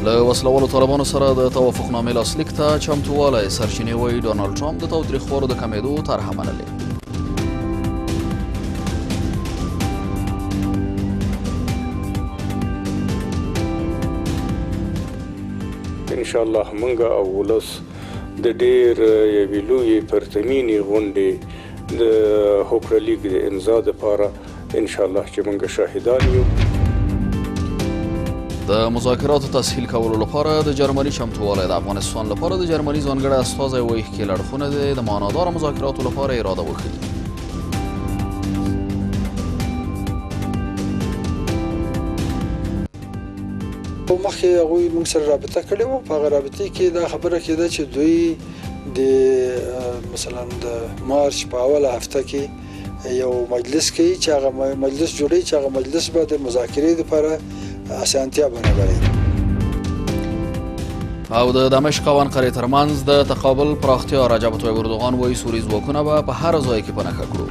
له وسلوالو طالبانو سره د توافقنامې لاسلیک ته چمتووالی سرچینې وایي ډونالډ ټرمپ د تاوتریخوالو د کمېدو طرحه منلې. انشاءالله موږ او ولس د ډېر یوې لویې پرتمینې غونډې د هوکړه لیک د امضا دپاره انشاءالله چې موږ شاهدان یو. د مذاکراتو تسهیل کولو لپاره د جرمني چمتووالی د افغانستان لپاره د جرمني ځانګړی استازی وایي ښکېل اړخونه د معناداره مذاکراتو لپاره اراده وښیي. مخکې هغوی موږ سره رابطه کړې وه. په هغه رابطې کې دا خبره کېده چې دوی د مثلا د مارچ په اوله هفته کې یو مجلس کوي چې هغه مجلس جوړوي چې هغه مجلس به د مذاکرې لپاره اسانتیا برابروي. او د دمشق او انقرې ترمنځ د تقابل پراختیا رجب طیب اردوغان وایي سوري ځواکونه به په هر ځای کې په نښه کړو.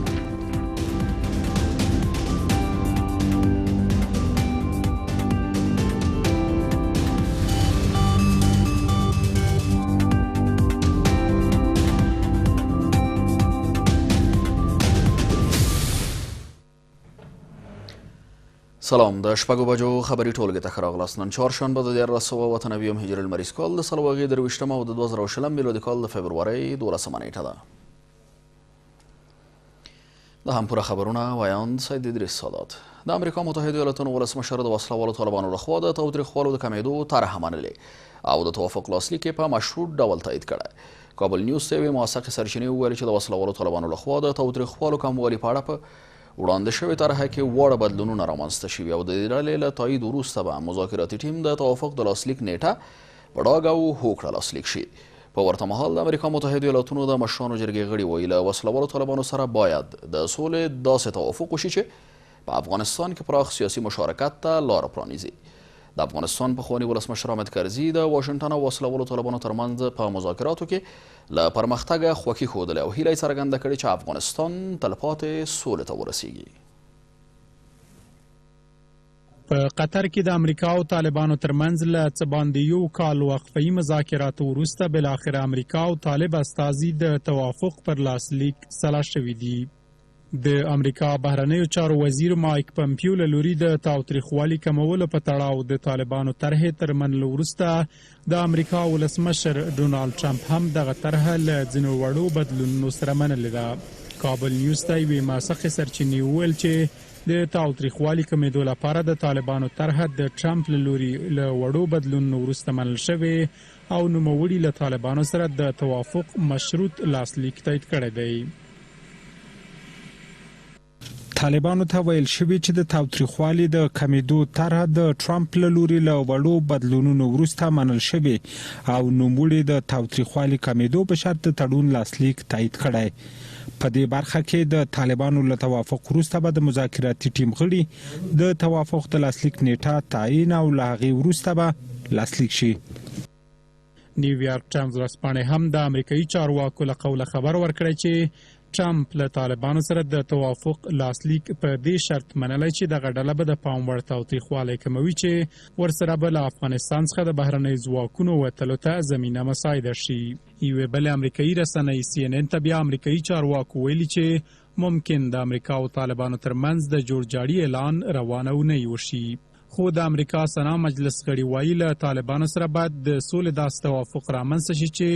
سلام، د شپږو بجو خبري ټولګې ته ښه راغلاست. نن چهارشنبه د 1498 هجري لمریز کال د څلوېښت درویشتمه او د 2020 میلادي کال د فبرورۍ 12مه نیټه ده. د هم پوره خبرونه وایاند سید ادریس سادات. د امریکا متحده ایالاتونو ولسمشر د وسلوالو طالبانو لخوا د تاوتریخوالو د کمېدو طرحه منلې او د توافق لاسلیک یې په مشروط ډول تایید کړی. کابل نیوز ته یوې موثقې سرچینې وویل چې د وسلوالو طالبانو لخوا د تاوتریخوالو کموالي په اړه په وړاندې شوې طرحه کې واړه بدلونونه رامنځته شوي او د دې ډلې له تایید وروسته به مذاکراتي ټیم د توافق د لاسلیک نیټه په ډاګه او هوکړه لاسلیک شي. په ورته مهال د امریکا متحده ایالاتونو د مشرانو جرګې غړي وایي له وسلوالو طالبانو سره باید د سولې داسې توافق وشي چې په افغانستان کې پراخ سیاسي مشارکت ته لاره پرانیزي. د افغانستان پخواني ولسمشر حامد کرزي د واشنګټن او وسلوالو طالبانو ترمنځ په مذاکراتو کې له پرمختګه خوښي ښودلې او هیله یې څرګنده کړې چې افغانستان تلپاتې سولې ته ورسیږي. په قطر کې د امریکا او طالبانو ترمنځ له څه باندې یو کال وقفه‌یي مذاکراتو وروسته بالاخره امریکا او طالب استازي د توافق پر لاسلیک سلا شوي دي. د امریکا بهرنیو چارو وزیر مایک پمپیو له لوري د تاوتریخوالي کمولو په تړاو د طالبانو طرحې تر منلو وروسته د امریکا ولسمشر ډونالډ ټرمپ هم دغه طرحه له ځینو وړو بدلونونو سره منلې ده. کابل نیوز ته یوې موثقې سرچینې وویل چې د تاوتریخوالي کمېدو لپاره د طالبانو طرحه د ټرمپ له لوري له وړو بدلونونو وروسته منل شوې او نوموړي له طالبانو سره د توافق مشروط لاسلیک تایید کړی دی. طالبانو ته ویل شوي چې د تاوتریخوالي د کمېدو طرحه د ټرمپ له لوري له وړو بدلونونو وروسته منل شوې او نوموړي د تاوتریخوالي کمېدو په شرط د تړون لاسلیک تایید کړی. په دې برخه کې د طالبانو له توافق وروسته به د مذاکراتي ټیم غړي د توافق د لاسلیک نیټه تعیین او له هغې وروسته به لاسلیک شي. نیویارک ټایمز ورځپاڼې هم د امریکایي چارواکو له قوله خبر ورکړی چې ټرمپ له طالبانو سره د توافق لاسلیک په دې شرط منلی چې دغه ډله به د پام وړ تاوتریخوالی کموي چې ورسره به له افغانستان څخه د بهرنیو ځواکونو وتلو ته زمینه مساعده شي. یوې بلې امریکایي رسنۍ CNN ته بیا امریکایي چارواکو ویلي چې ممکن د امریکا او طالبانو ترمنځ د جوړجاړي اعلان روانه ونې وشي. خو د امریکا سنا مجلس غړي وایي له طالبانو سره باید د سولې داسې توافق رامنځته شي چې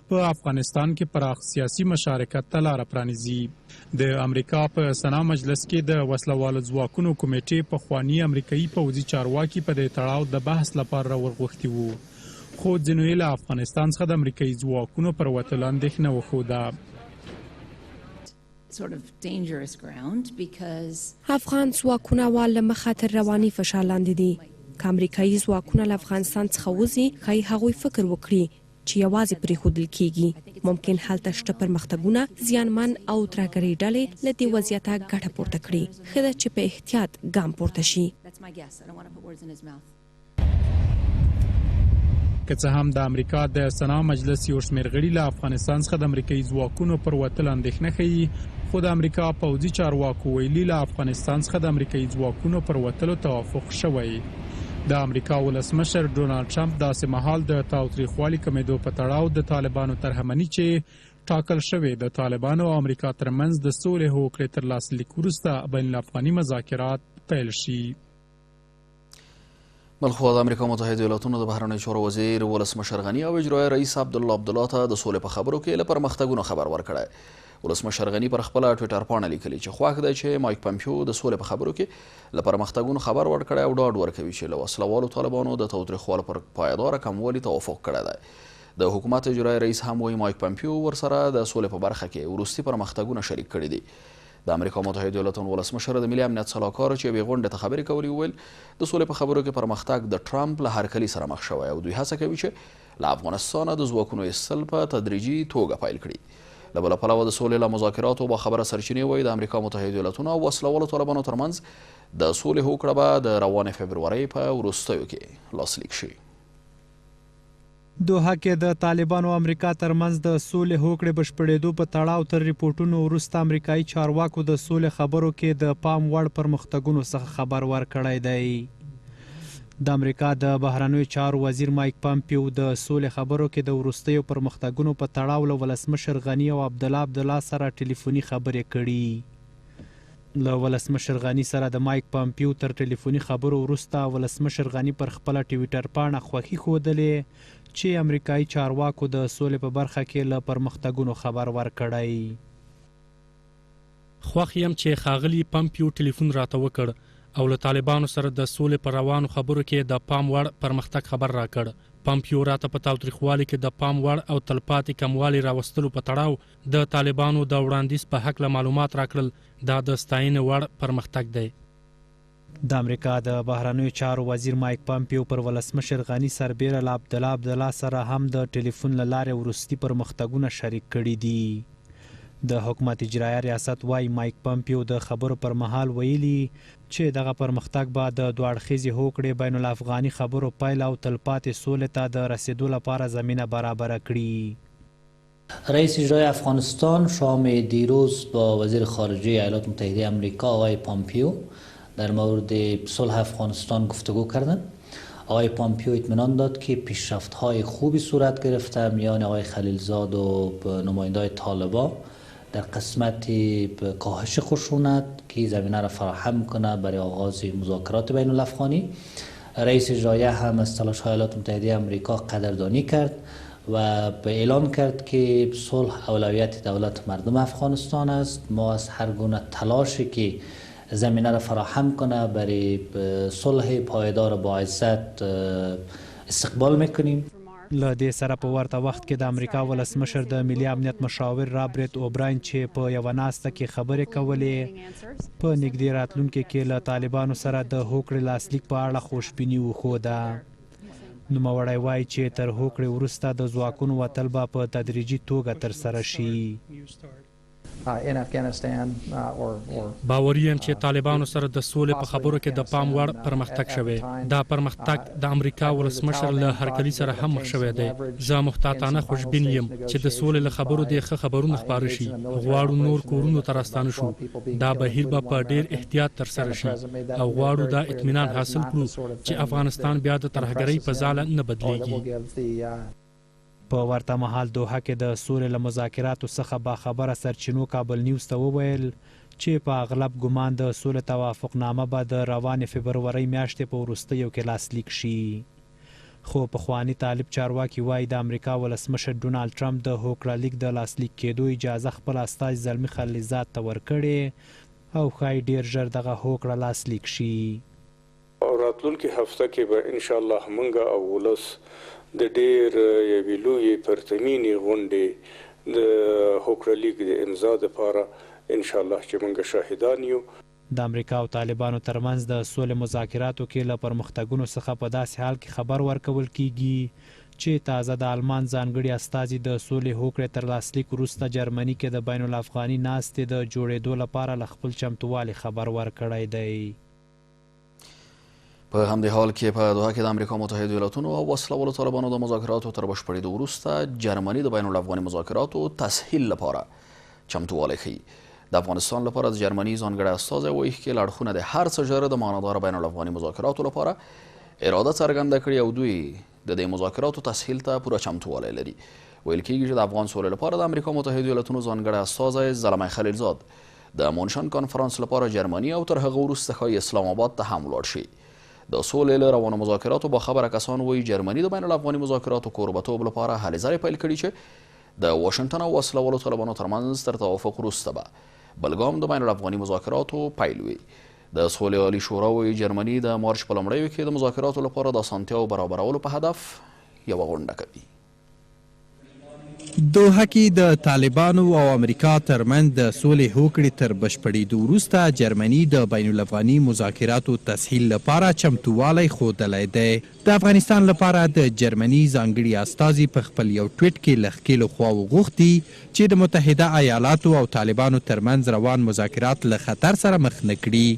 په افغانستان کې پراخ سیاسي مشارکت ته لاره پرانیزي. د امریکا په سنا مجلس کې د وسلوالو ځواکونو کمیټې پخواني امریکایي پوځي چارواکي په دې تړاو د بحث لپاره راورغوښتي وو، خو ځینو یې له افغانستان څخه د امریکایي ځواکونو پر وتلو اندېښنه وښوده. افغان ځواکونه له مخه تر رواني فشار لاندې دي. که امریکایي ځواکونه له افغانستان څخه وځي ښایي هغوی فکر وکړي چې یوازې پرېښودل کېږي. ممکن هلته شته پرمختګونه زیانمن او ترهګرۍ ډلې له دې وضعیته ګټه پورته کړي. ښه ده چې په احتیاط ګام پورته شي. که څه هم د امریکا د سنا مجلس یو شمېر غړي له افغانستان څخه د امریکایي ځواکونو پر وتلو اندېښنه ښیي، خو د امریکا پوځي چارواکو ویلي له افغانستان څخه د امریکایي ځواکونو پر وتلو توافق شوی. د امریکا ولسمشر ډونالد ټرمپ داسې مهال د تاوتریخوالي کمیدو په تړاو د طالبانو ترهمني چې ټاکل شوې د طالبانو او امریکا ترمنځ د سولې هوکړې تر لاسلیک وروسته بین الافغاني مذاکرات پیل شي. بلخوا د امریکا متحده ایالاتونو د بهرنیو چارو وزیر ولسمشر غني او اجرایي رئیس عبدالله ته د سولې په خبرو کې له پرمختګونو خبر ورکړی. ولسمشر غني پر خپل ټویټر پاڼه لیکلي چې خوښ دی چې مایک پمپیو د سولې په خبرو کې له پرمختګونو خبر ورکړی او ډاډ ورکوي چې له وسلوالو طالبانو د تاوتریخوالي پر پایداره کموالي توافق کړی دی. د حکومت اجرایي رئیس هم وایي مایک پمپیو ورسره د سولې په برخه کې وروستي پرمختګونه شریک کړي دي. د امریکا متحده ایالاتونو ولسمشر د ملي امنیت سلاکار چې یوې غونډې ته خبرې کولې وویل د سولې په خبرو کې پرمختګ د ټرمپ له هرکلي سره مخ شوی او دوی هڅه کوي چې له افغانستانه د ځواکونو ایستل په تدریجي توګه پیل کړي. له بله پلوه د سولې له مذاکراتو باخبره سرچینې وایي د امریکا متحده ایالاتونو او وسلوالو طالبانو ترمنځ د سولې هوکړه به د روانې فبرورۍ په وروستیو کې لاسلیک شي. دوحه کې د طالبانو او امریکا ترمنځ د سولې هوکړې بشپړېدو په تړاو تر ریپورټونو وروسته امریکایي چارواکو د سولې خبرو کې د پام وړ پرمختګونو څخه خبر ورکړی دی. د امریکا د بهرنیو چارو وزیر مایک پمپیو د سولې خبرو کې د وروستیو پرمختګونو په تړاو له ولسمشر غني او عبدالله سره ټلیفوني خبرې کړي. له ولسمشر غني سره د مایک پمپیو تر ټلیفوني خبرو وروسته ولسمشر غني پر خپل ټویټر پاڼه خوښي ښودلې چې امریکایي چارواکو د سولې په برخه کې له پرمختګونو خبر ورکړی. خوښ یم چې ښاغلي پمپیو ټلیفون راته وکړ او له طالبانو سره د سولې پر روانو خبرو کې د پام وړ پرمختګ خبر راکړ. پمپیو راته په تاوتریخوالي کې د پام وړ او تلپاتې کموالي راوستلو په تړاو د طالبانو د وړاندیز په حق له معلومات راکړل. دا د ستاینې وړ پرمختګ دی. د امریکا د بهرنیو چارو وزیر مایک پمپیو پر ولسمشر غني سربیره له عبدالله سره هم د ټلیفون له لارې وروستي پرمختګونه شریک کړي دي. د حکومت اجرایه ریاست وایي مایک پمپیو د خبرو پر مهال ویلي چې دغه پرمختګ به د دوه اړخیزې هوکړې بین الافغاني خبرو پیل او تلپاتې سولې ته د رسیدو لپاره زمینه برابره کړي. رئیس اجرای افغانستان شام دیروز با وزیر خارجه ایالات متحده آمریکا آقای پامپیو در مورد صلح افغانستان گفتگو کردند. آقای پامپیو اطمینان داد که پیشرفت‌های خوبی صورت گرفته میان آقای خلیلزاد و نماینده‌های طالبان در قسمت کاهش خشونت که زمینه را فراهم کنه برای آغاز مذاکرات بین الافغانی. رئیس اجرایه هم از تلاش‌های ایالات متحده آمریکا قدردانی کرد و اعلان کرد که صلح اولویت دولت مردم افغانستان است. ما از هر گونه تلاشی که زمینه را فراهم کنه برای صلح پایدار با عزت استقبال میکنیم. له دې سره په ورته وخت کې د امریکا ولسمشر د ملي امنیت مشاور رابرټ اوبراین چې په یوه ناسته کې خبرې کولې په نږدې راتلونکي کې له طالبانو سره د هوکړې لاسلیک په اړه خوشبیني وښوده. نوموړی وایي چې تر هوکړې وروسته د ځواکونو وتل به په تدریجي توګه ترسره شي. باوري یم چې طالبانو سره د سولې په خبرو کې د پام وړ پرمختګ شوی. دا پرمختګ د امریکا ولسمشر له هرکلي سره هم مخ شوی دی. زه محتاطانه خوشبین یم چې د سولې له خبرو د ښه خبرونه خپاره شي. غواړو نور کورونو ته راستانه شو. دا بهیر به په ډیر احتیاط ترسره شي او غواړو دا اطمینان حاصل کړو چې افغانستان بیا د ترهګرۍ په ځاله نه بدلیږي. په ورته مهال دوحه کې د سولې له مذاکراتو څخه باخبره سرچینو کابل نیوز ته وویل چې په اغلب ګمان د سولې توافقنامه به د روانې فبرورۍ میاشتې په وروستیو کې لاسلیک شي. خو پخواني طالب چارواکي وایي د امریکا ولسمشر ډونالد ټرمپ د هوکړه لیک د لاسلیک کېدو اجازه خپل استازي زلمي خلیلزاد ته ورکړې او ښایي ډیر ژر دغه هوکړه لاسلیک شي. راتلونکي هفته کې به ان شاء الله موږ او ولس د ډیر یوې لویې پرتمینې غونډې د هوکړه لیک د امضا دپاره ان شاء الله چې موږ شاهدان یو. د امریکا او طالبانو ترمنځ د سولې مذاکراتو کې له پرمختګونو څخه په داسې حال کې خبر ورکول کیږي چې تازه د آلمان ځانګړي استازي د سولې هوکړې تر لاسلیک وروسته جرمني کې د بین الافغاني ناستې د جوړېدو لپاره له خپل چمتووالي خبر ورکړی دی. په همدې حال کې په دوحه کې د امریکا متحده ایالاتونو او وسلوالو طالبانو د مذاکراتو تر بشپړېدو وروسته جرمني د بین الافغاني مذاکراتو تسهیل لپاره چمتووالی ښیي. د افغانستان لپاره د جرمني ځانګړی استازی وایي ښکېل اړخونه د هر څه ژر د معناداره بین الافغاني مذاکراتو لپاره اراده څرګنده کړې او دوی د دې مذاکراتو تسهیل ته پوره چمتووالی لري. ویل کېږي چې د افغان سولې لپاره د امریکا متحدو ایالتونو ځانګړی استازی زلمی خلیلزاد د مونشن کانفرانس لپاره جرمني او تر هغه وروسته ښایي اسلام آباد ته هم ولاړ شي. د سولې له روانو مذاکراتو باخبره کسان وایي جرمني د بین الافغاني مذاکراتو کوربتوب لپاره هلې ځلې پیل کړي چې د واشنګټن او وسله والو طالبانو ترمنځ تر توافق وروسته به بل ګام د بین الافغاني مذاکراتو پیل وي. د سولې عالي شورا وایي جرمني د مارچ په لومړیو کې د مذاکراتو لپاره د اسانتیاو برابرولو په هدف یوه غونډه کوي. دوحه کې د طالبانو او امریکا ترمنځ د سولې هوکړې تر بشپړېدو وروسته جرمني د بین الافغاني مذاکراتو تسهیل لپاره چمتووالی ښودلی دی. د افغانستان لپاره د جرمني ځانګړي استازي په خپل یو ټویټ کې له ښکېلو خواوو غوښتي چې د متحده ایالاتو او طالبانو ترمنځ روان مذاکرات له خطر سره مخ نه کړي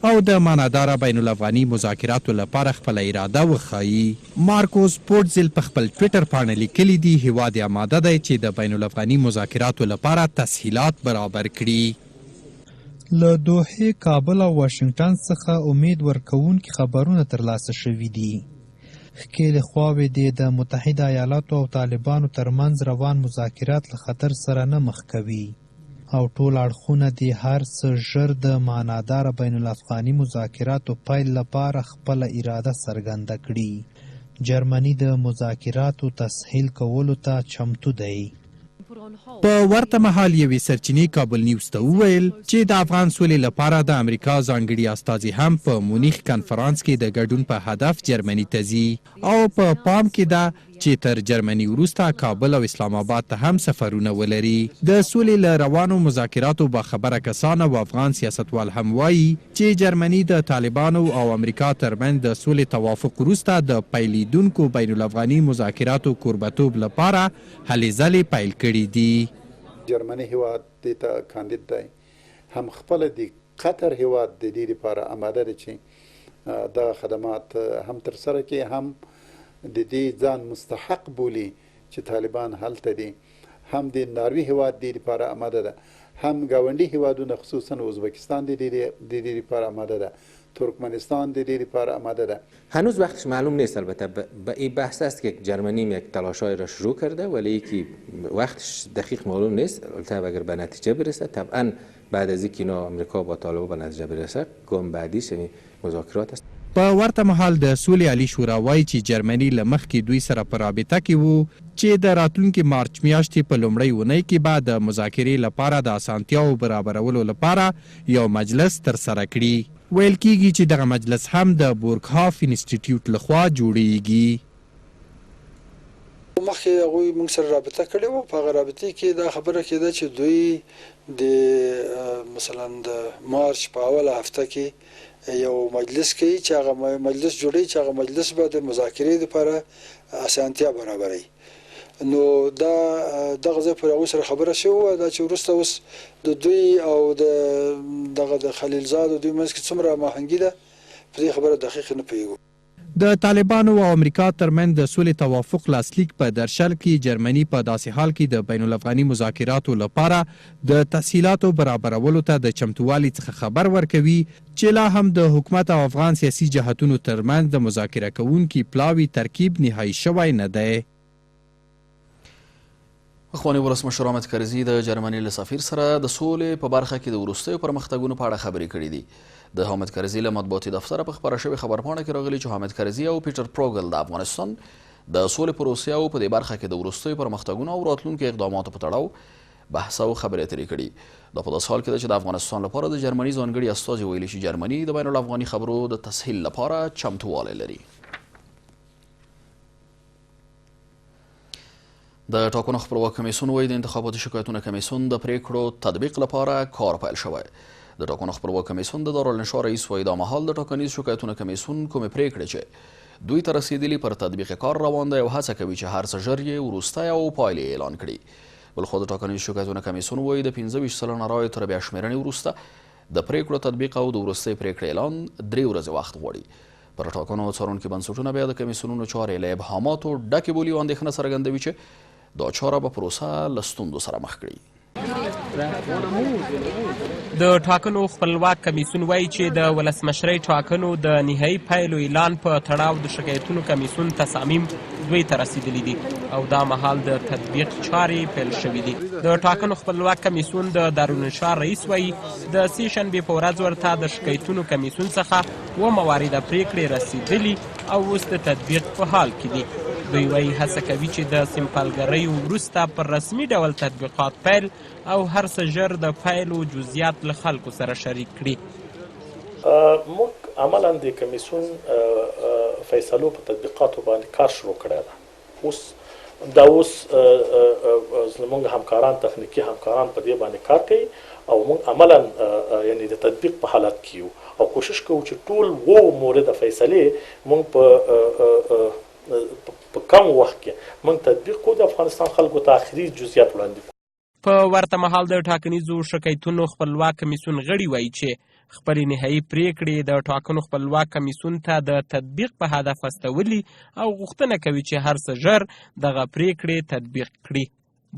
او د معناداره بین الافغاني مذاکراتو لپاره خپله اراده وښایي. مارکوس پورتزل په خپل ټویټر پاڼه لیکلي دي هیواد آماده دی چې د بین الافغاني مذاکراتو لپاره تسهیلات برابر کړي. له دوحې، کابل او واشنګټن څخه امید ورکوونکي خبرونه ترلاسه شوي دي. ښکېلې خواوې دې د متحده ایالاتو او طالبانو ترمنځ روان مذاکرات له خطر سره نه مخ کوي او ټول اړخونه دې هر څه ژر د معناداره بین الافغاني مذاکراتو پیل لپاره خپله اراده څرګنده کړي. جرمني د مذاکراتو تسهیل کولو ته چمتو دی. په ورته مهال یوې سرچینې کابل نیوز ته وویل چې د افغان سولې لپاره د امریکا ځانګړي استازي هم په مونیخ کنفرانس کې د ګډون په هدف جرمني ته ځي او په پام کې ده چې تر جرمني وروسته کابل او اسلام آباد ته هم سفرونه ولري. د سولې له روانو مذاکراتو باخبره کسان او افغان سیاستوال هم وایي چې جرمني د طالبانو او امریکا ترمنځ د سولې توافق وروسته د پیلېدونکو بین الافغاني مذاکراتو کوربتوب لپاره هلې ځلې پیل کړي دي. جرمني هیواد دې ته کاندید دی، هم خپله د قطر هیواد د دې لپاره آماده دی چې دغه خدمات هم ترسره کړي، هم د دې ځان مستحق بولي چې طالبان هلته دي، هم د ناروې هیواد دې لپاره آماده ده، هم ګاونډي هیوادونه خصوصا ازبکستان د دې لپاره آماده ده، ترکمنستان د دې لپاره آماده ده. هنوز وقتش معلوم نیست. البته به این بحث است که جرمنی یک تلاشای را شروع کرده ولی که وقتش دقیق معلوم نیست. البته اگر به نتیجه برسه طبعا بعد از اینکه اینا امریکا با طالبان به نتیجه برسه گام بعدیش یعنی مذاکرات است. په ورته مهال د سولې عالي شورا وایي چې جرمني له مخکې دوی سره په رابطه کې وو چې د راتلونکي مارچ میاشتې په لومړۍ اونۍ کې به د مذاکرې لپاره د اسانتیاو برابرولو لپاره یو مجلس ترسره کړي. ویل کېږي چې دغه مجلس هم د بورګهاف انسټیټیوټ لخوا جوړیږي. مخکې هغوی موږ سره رابطه کړې وه. په هغه رابطې کې دا خبره کېده چې دوی د مثلا د مارچ په اوله هفته کې یو مجلس کوي چې هغه مجلس جوړوي چې هغه مجلس به د مذاکرې لپاره اسانتیا برابروي. نو دا دغه ځای پر هغوی سره خبره شوې وه دا چې وروسته اوس د دوی او دغه د خلیلزاد او دوی منځ کې څومره هماهنګي ده په دې خبره دقیق نه پوهېږو. د طالبانو او امریکا ترمنځ د سولې توافق لاسلیک په درشل کې جرمني په داسې حال کې د بین الافغاني مذاکراتو لپاره د تسهیلاتو برابرولو ته د چمتووالي څخه خبر ورکوي چې لا هم د حکومت او افغان سیاسي جهتونو ترمنځ د مذاکره کوونکي پلاوي ترکیب نهایي شوی نه دی. اخواني ولسمشر حامد کرزي د جرمني له سفیر سره د سولې په برخه کې د وروستیو پرمختګونو په اړه خبرې کړې دي. د حامد کرزي له مطبوعاتي دفتره په خبره شوې خبرپاڼه کې راغلي چې حامد کرزي او پیټر پروګل د افغانستان د سولې پروسې او په دې برخه کې د وروستیو پرمختګونو او راتلونکو اقداماتو په تړاو بحث او خبرې اترې کړي. دا په داسې حال کې ده چې د افغانستان لپاره د جرمني ځانګړي استازي ویلي چې جرمني د بین الافغاني خبرو د تسهیل لپاره چمتووالی لري. د ټاکنو خپلواک کمیسیون وایي د انتخاباتي شکایتونو کمیسیون د پریکړو تطبیق لپاره کار پیل شوی. د ټاکنو خپلواک کمیسیون د دارالانشا رئیس وایي دا مهال د ټاکنیز شکایتونو کمیسیون کومې پرېکړې چې دوی ته رسېدلي پر تطبیق کار روان دی او هڅه کوي چې هر څه ژر یې وروستی او پایلې اعلان کړي. بلخوا د ټاکنیز شکایتونو کمیسیون وایي د 25 سلنه رایو تر بیا شمېرنې وروسته د پرېکړو تطبیق او د وروستۍ پرېکړې اعلان 3 ورځې وخت غواړي. پر ټاکنو څارونکي بنسټونه بیا د کمیسیونونو چارې له ابهاماتو ډکې بولي او اندېښنه څرګندوي چې دا چاره به پروسه له ستونزو سره مخ کړي. د ټاکنو خپلواک کمیسیون وایي چې د ولسمشرۍ ټاکنو د نهایي پایلو اعلان په تړاو د شکایتونو کمیسیون تصامیم دوی ته رسیدلی دي او دا مهال د تطبیق چارې پیل شوي دي. د ټاکنو خپلواک کمیسیون د دارالنشار رئیس وایي د سې شنبې په ورځ ورته د شکایتونو کمیسیون څخه 7 موارده پریکړې رسیدلي او اوس د تطبیق په حال کې دي. دوی وایي هڅه کوي چې د سمپالګرۍ وروسته پر رسمي ډول تطبیقات پیل او هر څه ژر د پایلو جزئیات له خلکو سره شریک کړي. موږ عملا د کمیسیون فیصلو په تطبیقاتو باندې کار شروع کړی ده. اوس زموږ همکاران تخنیکي همکاران په دې باندې کار کوي او موږ عملا یعنی د تطبیق په حالت کې یو او کوشش کوو چې ټول مورد فیصلې موږ په کم وخت کې موږ تطبیق کوو د افغانستان خلکو ته آخري جزئیات وړاندې کوو. په ورته مهال د ټاکنیزو شکایتونو خپلواک کمیسیون غړي وایي چې خپلې نهایي پریکړې د ټاکنو خپلواک کمیسیون ته د تطبیق په هدف استولي او غوښتنه کوي چې هر څه ژر دغه پریکړې تطبیق کړي.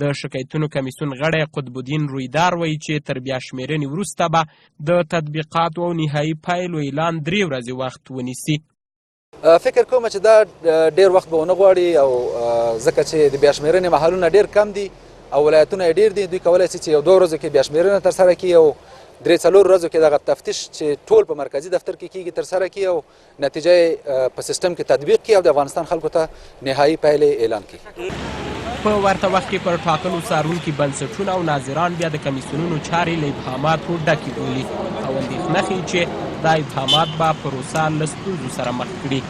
د شکایتونو کمیسیون غړی قطب الدین رویدار وایي چې تر بیا شمیرنې وروسته به د تطبیقاتو او نهایي پایلو اعلان 3 ورځې وخت ونیسي. فکر کوم چې دا ډیر وخت به ونه غواړي او ځکه چې د بیا شمیرنې محلونه ډیر کم دي او ولایتونه ډیر دي. دوی کولی شي چې یو 2 ورځو کې بیا شمیرنه ترسره کړي او 3-4 ورځو کې دغه تفتیش چې ټول په مرکزي دفتر کې کیږي ترسره کړي او نتیجه په سیستم کې تطبیق کړي او د افغانستان خلکو ته نهایي پایلې اعلان کړي. په ورته وخت کې پر ټاکنو څارونکي بنسټونه او ناظران بیا د کمیسیونونو چارې له ابهاماتو ډکې بولي او اندېښنه ښیي چې دا ابهامات به پروسه له ستونزو سره مخ کړي.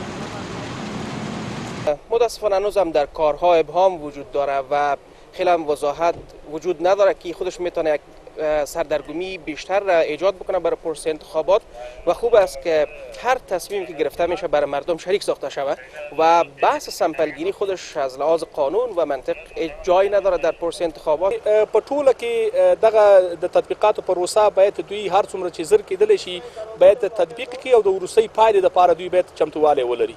متاسفانه هنوز هم در کارها ابهام وجود داره و خیلی هم وضاحت وجود نداره که خودش میتونه یک سردرگمی بیشتر ایجاد بکنه برای پروسه انتخابات و خوب است که هر تصمیمی که گرفته میشه برای مردم شریک ساخته شود و بحث سمپلگیری خودش از لحاظ قانون و منطق جای نداره در پروسه انتخابات. په ټوله کې دغه د تطبیقاتو پروسه باید دوی هر څومره چې زر کېدلی شي باید تطبیق کړي او د وروستۍ پایلې دپاره دوی باید چمتووالی ولري.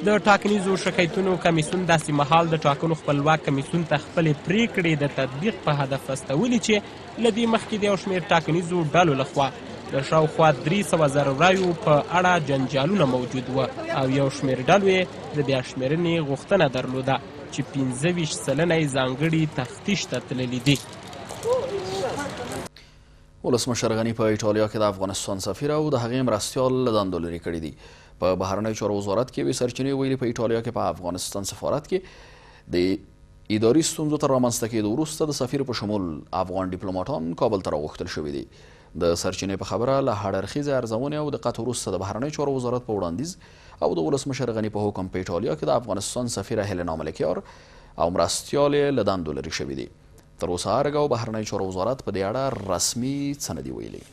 د ټاکنیزو شکایتونو کمیسیون داسې مهال د ټاکنو خپلواک کمیسیون ته خپلې پریکړې د تطبیق په هدف استولي چې له دې مخکې د یو شمېر ټاکنیزو ډلو لخوا د شاوخوا 300,000 رایو په اړه جنجالونه موجود وو او یو شمېر ډلو یې د بیا شمېرنې غوښتنه درلوده چې 25% یې ځانګړي تفتیش ته تللي دي. ولسمشر غني په ایټالیا کې د افغانستان سفیر او د هغې مرستیال له دندو لرې کړي دي. په بهرنیو چارو وزارت کې وی سرچینې ویلي په ایټالیا کې په افغانستان سفارت کې د اداري ستونزو تر رامنځته کېدو وروسته د سفیر په شمول افغان ډیپلوماټان کابل ته راغوښتل شوي دي. د سرچینې په خبره له هډرخیزې ارزونې او دقت وروسته د بهرنیو چارو وزارت په وړاندیز او د ولسمشر غني په حکم په ایټالیا کې د افغانستان سفیره هیلینا ملکیار او مرستیال یې له دندو لرې شوي دي. تر اوسه هرګه او بهرنیو چارو وزارت په دې اړه رسمي څه نه دي ویلي.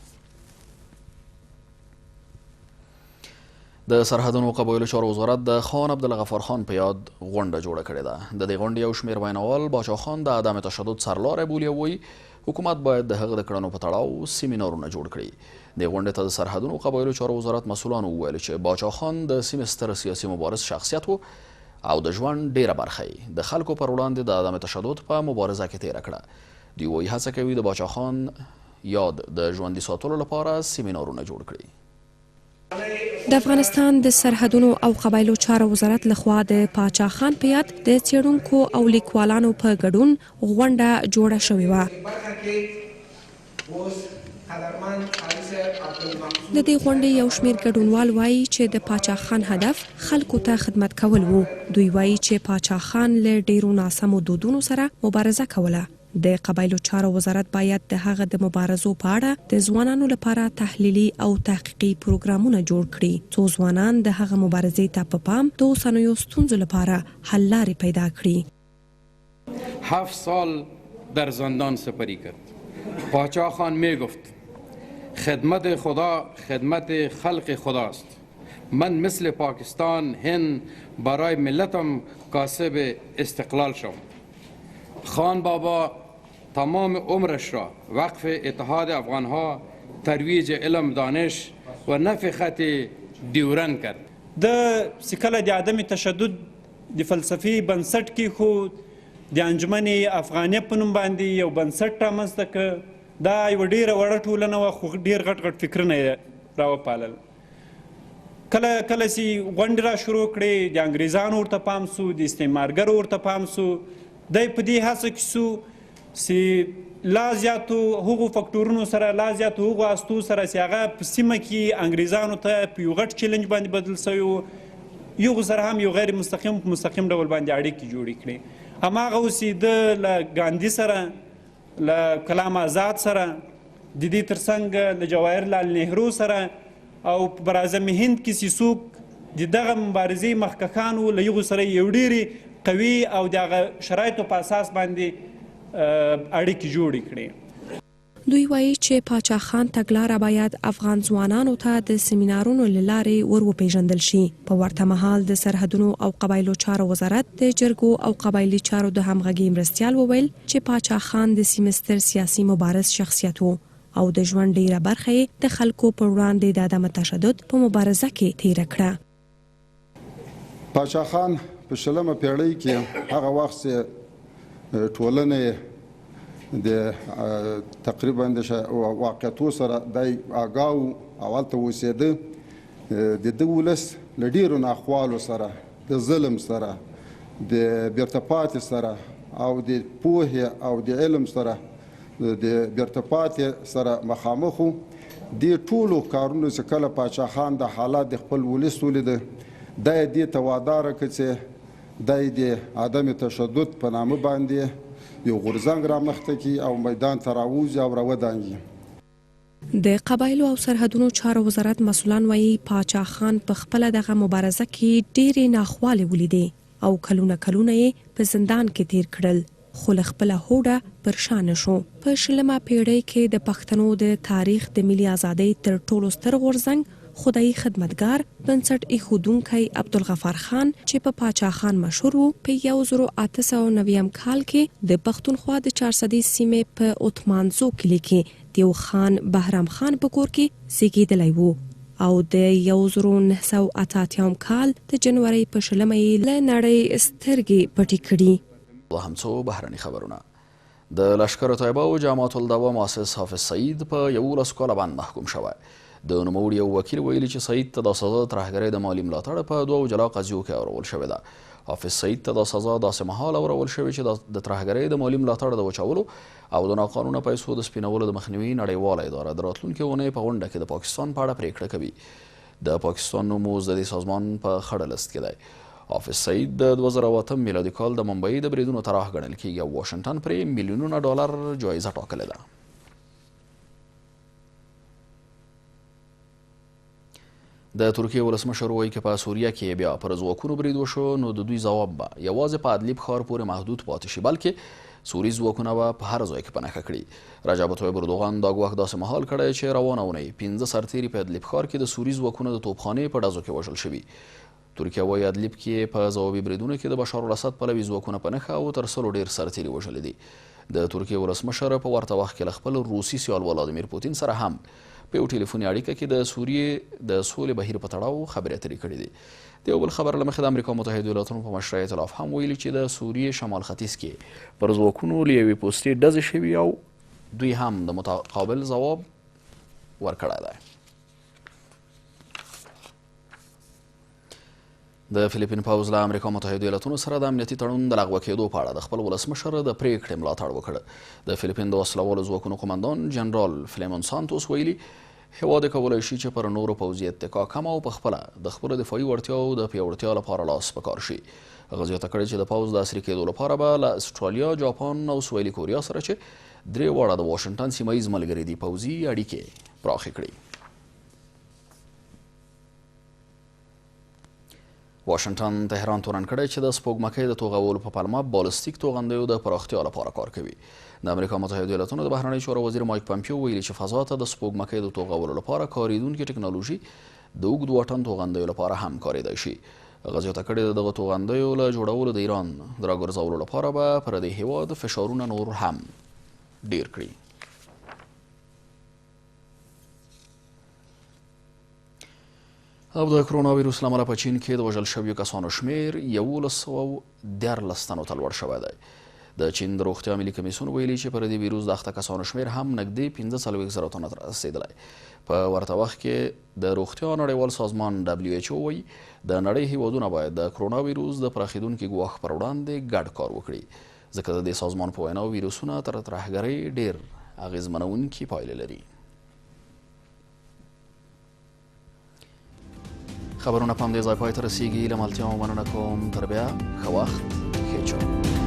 د سرحدونو قبایلو چارو وزارت د خان عبدالغفار خان په یاد غونډه جوړه کړې ده. د دې غونډې یو شمېر ویناوال باچا خان د عدم تشدد سرلاری بولي او وایي حکومت باید د هغه د کړنو په تړاو سیمینارونه جوړ کړي. دې غونډې ته د سرحدونو قبایلو چارو وزارت مسؤلانو وویل چې باچا خان د سیمې ستر سیاسي مبارز شخصیت و او د ژوند ډیره برخه د خلکو پر وړاندې د عدم تشدد په مبارزه کې تیره کړه. دوی وایي هڅه کوي د باچا خان یاد د ژوندي ساتلو لپاره سیمینارونه جوړ کړي. د افغانستان د سرحدونو او قبایلو چارو وزارت لخوا د پاچا خان په یاد د څېړونکو او لیکوالانو په ګډون غونډه جوړه شوې وه. د دې غونډې یو شمېر ګډونوال وایي چې د پاچا خان هدف خلکو ته خدمت کول وو. دوی وایي چې پاچا خان له ډیرو ناسمو دودونو سره مبارزه کوله. د قبایلو چارو وزارت باید د هغه د مبارزو په اړه د ځوانانو لپاره تحلیلي او تحقیقي پروګرامونه جوړ کړي څو ځوانان د هغه مبارزې ته په پام د اوسنیو ستونزو لپاره حل لارې پیدا کړي. 7 سال در زندان سپری کرد. پاچا خان می گفت خدمت خدا خدمت خلق خداست. من مثل پاکستان هند برای ملتم کاسب استقلال شوم. خان بابا تمام عمرش را وقف اتحاد افغانها، ترویج علم دانش و نفع خط ډیورند کرد. د سکله د عدم تشدد د فلسفي بنسټ کې خو د انجمن افغانیه په نوم باندې یو بنسټ رامنځته کړ دا یوه ډېره وړه ټولنه وه خو ډېر غټ غټ فکرونه یې راوپالل. کله کله چې غونډې را شروع کړې د انګریزانو ورته پام سو، د استعمارګرو ورته پام سو. دی په دې هڅه کې سو چې لا زیاتو هغو فکټورونو سره، لا زیاتو هغو هستو سره چې هغه په سیمه کې انګریزانو ته په یو غټ چیلنج باندې بدل سوی و، یو سره هم یو غیر مستقیم په مستقیم ډول باندې اړیکې جوړې کړې. هماغه اوس د له ګاندي سره، له کلام آزاد سره، د دې ترڅنګ له جواهرلال نهرو سره او په براعظم هند کې چې څوک د دغه مبارزې مخکښان وو له هغو سره یو ډېرې قوي او د هغه شرایطو په اساس باندې اړیکې جوړې کړې. دوی وایي چې پاچا خان تګلاره باید افغان ځوانانو ته د سیمینارونو له لارې ور وپېژندل شي. په ورته مهال د سرحدونو او قبایلو چارو وزارت د جرګو او قبایلي چارو د همغږي مرستیال وویل چې پاچا خان د سیمې ستر سیاسي مبارز شخصیت و او د ژوند ډیره برخه یې د خلکو پر وړاندې د عدم تشدد په مبارزه کې تیره کړه. پاچا خان په 20مه پیړۍ کې هغه وخت چې ټولنې د تقریبا د واقعیتو سره د آګاو او هلته اوسېده، د ده ولس له ډېرو ناخوالو سره، د ظلم سره، د بیرته پاتې سره او د پوهې او د علم سره د بیرته پاتې سره مخامخ و. دې ټولو کارونو چې کله پاچا خان د حالات د خپل ولس ولیده، دا یې دې ته واداره کړه چې دا یې د عدم تشدد په نامه باندې یو غورځنګ رامخته کړي او میدان ته راووځي او راودانګي. د قبایلو او سرحدونو چارو وزارت مسؤلان وایي پاچا خان په خپله دغه مبارزه کې ډېرې ناخوالې ولیدې او کلونه یې په زندان کې تیر کړل، خو له خپله هوډه پر شا نه شو. په 20مه پیړۍ کې د پښتنو د تاریخ د ملي ازادۍ تر ټولو ستر غورځنګ خدای خدمتګار بنسټ ایښودونکی عبدالغفار خان چې په پاچا خان مشهور و، په 1890 کال کې د پښتونخوا د 400 سیمې په اوتمانزو کلي کې د یو خان بهرام خان په کور کې زیږېدلی و او د 1988 کال د جنورۍ په 20مه یې له نړۍ سترګې پټې کړي. هم څو بهرني خبرونه. د لشکر طیبه او جماعت الدعوه مؤسس حافظ سعید په 11 کاله باندې محکوم شوی. د نوموړي یو وکیل ویلي چې سعید ته د سزا ترهګرۍ د مالي ملاتړ په 2 جلا قضیو کې اورول شوې ده. حافظ سعید ته د سزا داسې مهال اورول شوې چې د ترهګرۍ د مالي ملاتړ د وچولو او د ناقانونه پیسو د سپینولو د مخنیوي نړیواله اداره د راتلونکې اونۍ په غونډه کې د پاکستان په اړه پریکړه کوي. د پاکستان نوم اوس د دې سازمان په خړه لست کې دی. حافظ سعید د 2008 میلادي کال د ممبئی د بریدونو طرح ګڼل کېږي او واشنګټن پرې میلیونونه ډالر جایزه ټاکلې ده. د ترکیې ولسمشر وایي که په سوریه کې بیا پر ځواکونو برید وشو نو د دوی ځواب به یوازې په ادلیب ښار پورې محدود پاتې شي، بلکې سوري ځواکونه به په هر ځای کې پناه کړي. رجب طیب اردوغان دا ګواښ داسې مهال کړی چې روانه اونۍ 15 سرتیري په ادلیب ښار کې د سوري ځواکونو د توپخانې په ډزو کې وژل شوي. ترکیه وایي ادلیب کې په ځوابي بریدونو کې د بشار الاسد پلوي ځواکونه په نښه او تر 100 ډېر سرتیري وژلي دي. د ترکیې ولسمشر په ورته وخت کې له خپل روسي سیال ولادیمیر پوتین سره هم په یو ټلیفوني اړیکه کې د سوریې د سولې بهیر په تړاو خبرې اترې کړې دي. د یو بل خبر له مخې د امریکا متحده ایالاتونو په مشرۍ ائتلاف هم ویلي چې د سوریې شمال ختیځ کې پر ځواکونو له یوې پوستې ډزې شوي او دوی هم د متقابل ځواب ورکړی دی. د فلیپین پوځ له امریکا متحده ایالاتونو سره د امنیتي تړون د لغوه کېدو په اړه د خپل ولسمشر د پریکړې ملاتړ وکړ. د فلیپین د وسلوالو ځواکونو قمندان جنرال فلیمون سانتوس ویلي هیواد کولی شي چې پر نورو پوځي اتکا کم او په خپله د خپلو دفاعي وړتیاو د پیاوړتیا لپاره لاس په کار شي. هغه زیاته کړې چې د پوځ د عصري کېدو لپاره به له اسټرالیا، جاپان او سویلي کوریا سره چې درې واړه د واشنګټن سیمه ییز ملګري دي پوځي اړیکې پراخې کړي. واشنګټن تهران تورن کړی چې د سپوږمکۍ د توغولو په پلمه بالستیک توغندیو د پراختیا لپاره کار کوي. د امریکا متحده ایالاتونو د بهرنیو چارو وزیر مایک پامپیو ویلي چې فضا ته د سپوږمکۍ د توغولو لپاره کارېدونکې ټکنالوژي د اوږد واټن توغندیو لپاره هم کارېدای شي. هغه زیاته کړې د دغه توغندیو له جوړولو د ایران د راګرځولو لپاره به پر دې هیواد فشارونه نور هم ډیر کړي. او د کرونا ویروس له امله په چین کې د وژل شویو کسانو شمیر 1114 تنو ته لوړ شوی دی. د چین د روغتیا ملي کمیسیون ویلي چې پر دې ویروس د اخته کسانو شمیر هم نږدې 45,000 تنو ته رسیدلی. په ورته وخت کې د روغتیا نړیوال سازمان WHO وایي د نړۍ هیوادونه باید د کرونا ویروس د پراخېدونکي ګواښ پر وړاندې ګډ کار وکړي، ځکه د دې سازمان په وینا ویروسونه تر ترهګرۍ ډېر اغېزمنونکي پایلې لري. خبرونه په همدې ځای پای ته رسیږي. له ملتیا مننه کوم. تر بیا ښه وخت، ښه چا.